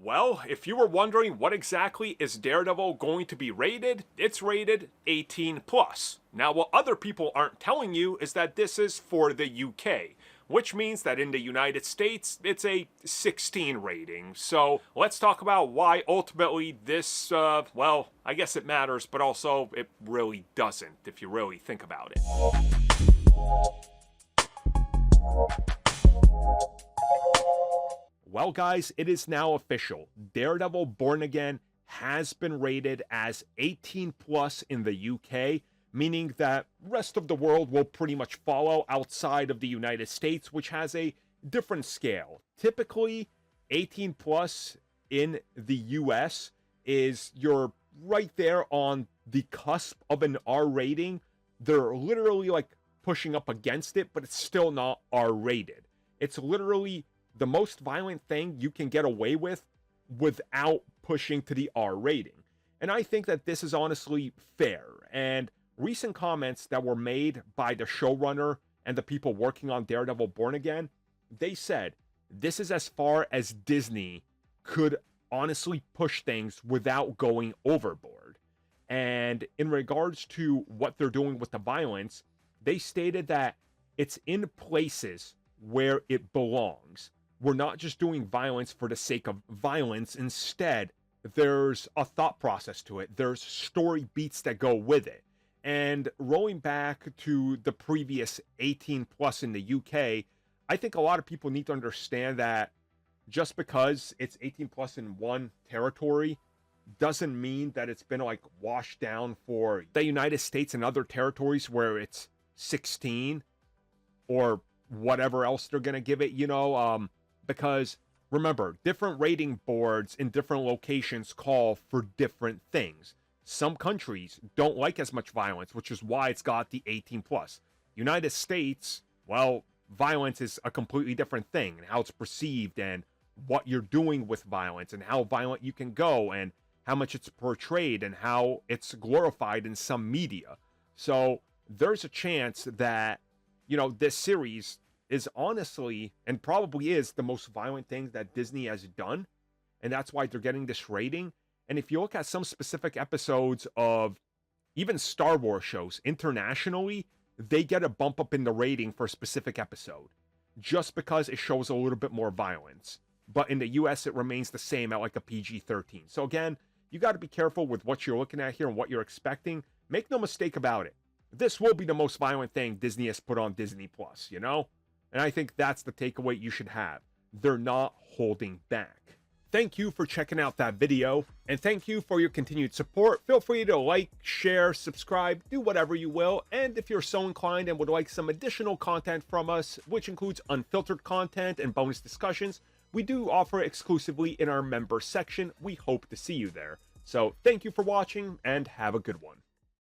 Well, if you were wondering what exactly is Daredevil going to be rated, it's rated 18 plus. Now, what other people aren't telling you is that this is for the UK, which means that in the United States, it's a 16 rating. So let's talk about why ultimately this, well, I guess it matters, but also it really doesn't if you really think about it. Well, guys, it is now official. Daredevil Born Again has been rated as 18 plus in the UK, meaning that rest of the world will pretty much follow outside of the United States, which has a different scale. Typically, 18 plus in the US is you're right there on the cusp of an R rating. They're literally like pushing up against it, but it's still not R rated. It's literally the most violent thing you can get away with without pushing to the R rating. And I think that this is honestly fair. And recent comments that were made by the showrunner and the people working on Daredevil Born Again, they said this is as far as Disney could honestly push things without going overboard. And in regards to what they're doing with the violence, they stated that it's in places where it belongs. We're not just doing violence for the sake of violence. Instead, there's a thought process to it. There's story beats that go with it. And rolling back to the previous 18 plus in the UK, I think a lot of people need to understand that just because it's 18 plus in one territory doesn't mean that it's been like washed down for the United States and other territories where it's 16 or whatever else they're going to give it, because remember, different rating boards in different locations call for different things. Some countries don't like as much violence, which is why it's got the 18 plus. United States, well, violence is a completely different thing, and how it's perceived and what you're doing with violence and how violent you can go and how much it's portrayed and how it's glorified in some media. So there's a chance that, this series is honestly and probably is the most violent thing that Disney has done, and that's why they're getting this rating. And if you look at some specific episodes of even Star Wars shows internationally, they get a bump up in the rating for a specific episode just because it shows a little bit more violence. But in the US, it remains the same at like a PG-13. So again, you got to be careful with what you're looking at here and what you're expecting. Make no mistake about it. This will be the most violent thing Disney has put on Disney Plus, And I think that's the takeaway you should have. They're not holding back. Thank you for checking out that video, and thank you for your continued support. Feel free to like, share, subscribe, do whatever you will. And if you're so inclined and would like some additional content from us, which includes unfiltered content and bonus discussions, we do offer exclusively in our member section. We hope to see you there. So thank you for watching and have a good one.